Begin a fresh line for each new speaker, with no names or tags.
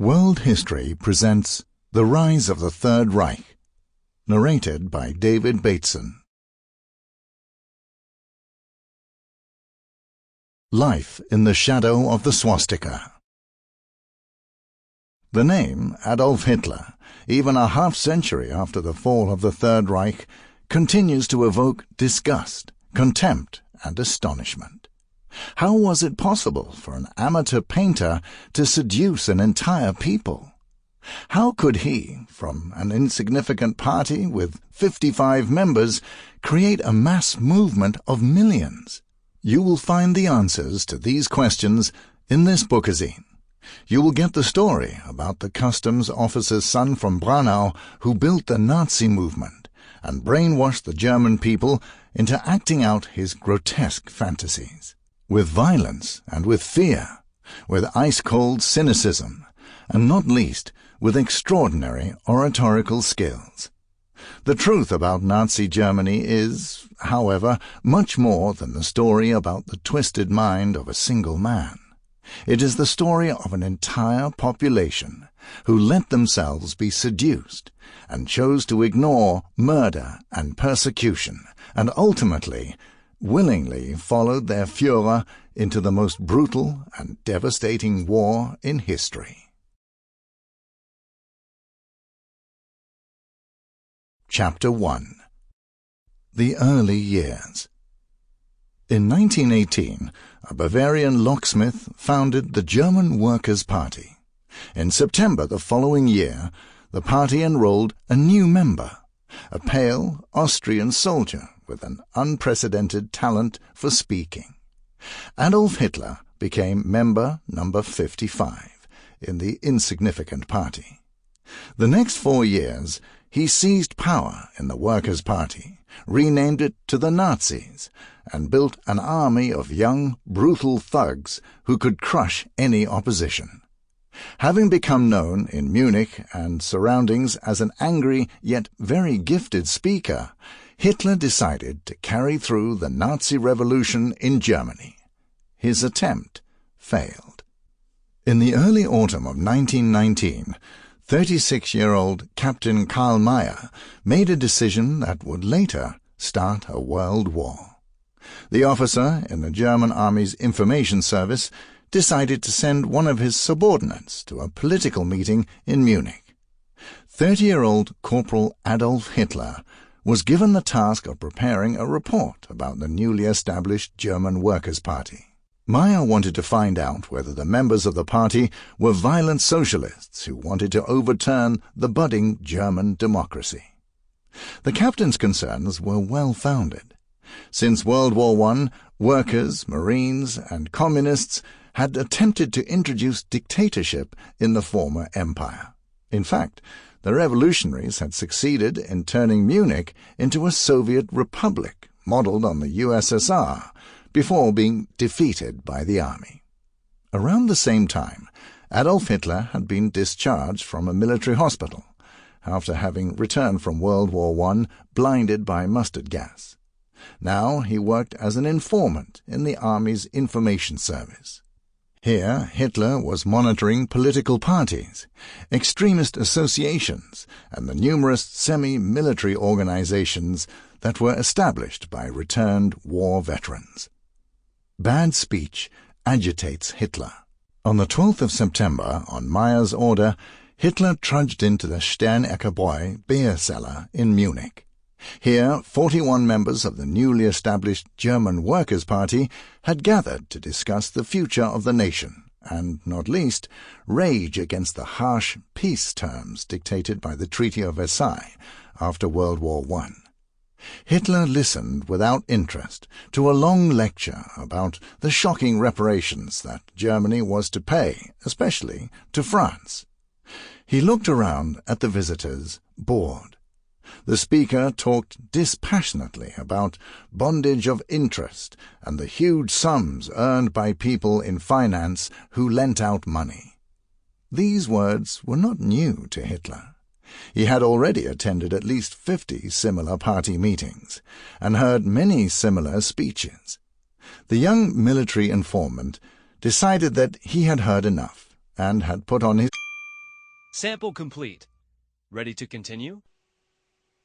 World History presents The Rise of the Third Reich, narrated by David Bateson. Life in the Shadow of the Swastika. The name Adolf Hitler, even a half-century after the fall of the Third Reich, continues to evoke disgust, contempt, and astonishment. How was it possible for an amateur painter to seduce an entire people? How could he, from an insignificant party with 55 members, create a mass movement of millions? You will find the answers to these questions in this bookazine. You will get the story about the customs officer's son from Branau who built the Nazi movement and brainwashed the German people into acting out his grotesque fantasies. With violence and with fear, with ice-cold cynicism, and not least with extraordinary oratorical skills. The truth about Nazi Germany is, however, much more than the story about the twisted mind of a single man. It is the story of an entire population who let themselves be seduced and chose to ignore murder and persecution, and ultimately willingly followed their Führer into the most brutal and devastating war in history. Chapter 1. The Early Years. In 1918, a Bavarian locksmith founded the German Workers' Party. In September the following year, the party enrolled a new member, a pale Austrian soldier with an unprecedented talent for speaking. Adolf Hitler became member number 55 in the insignificant party. The next 4 years, he seized power in the Workers' Party, renamed it to the Nazis, and built an army of young, brutal thugs who could crush any opposition. Having become known in Munich and surroundings as an angry yet very gifted speaker, Hitler decided to carry through the Nazi revolution in Germany. His attempt failed. In the early autumn of 1919, 36-year-old Captain Karl Mayer made a decision that would later start a world war. The officer in the German Army's information service decided to send one of his subordinates to a political meeting in Munich. 30-year-old Corporal Adolf Hitler was given the task of preparing a report about the newly established German Workers' Party. Mayer wanted to find out whether the members of the party were violent socialists who wanted to overturn the budding German democracy. The captain's concerns were well-founded. Since World War I, workers, Marines, and communists had attempted to introduce dictatorship in the former empire. In fact, the revolutionaries had succeeded in turning Munich into a Soviet republic modeled on the USSR before being defeated by the army. Around the same time, Adolf Hitler had been discharged from a military hospital after having returned from World War I blinded by mustard gas. Now he worked as an informant in the army's information service. Here Hitler was monitoring political parties, extremist associations, and the numerous semi-military organizations that were established by returned war veterans. Bad speech agitates Hitler. On the 12th of September, on Mayer's order, Hitler trudged into the Sterneckerbräu beer cellar in Munich. Here, 41 members of the newly established German Workers' Party had gathered to discuss the future of the nation and, not least, rage against the harsh peace terms dictated by the Treaty of Versailles after World War I. Hitler listened without interest to a long lecture about the shocking reparations that Germany was to pay, especially to France. He looked around at the visitors, bored. The speaker talked dispassionately about bondage of interest and the huge sums earned by people in finance who lent out money. These words were not new to Hitler. He had already attended at least 50 similar party meetings and heard many similar speeches. The young military informant decided that he had heard enough and had put on his
Sample complete. Ready to continue?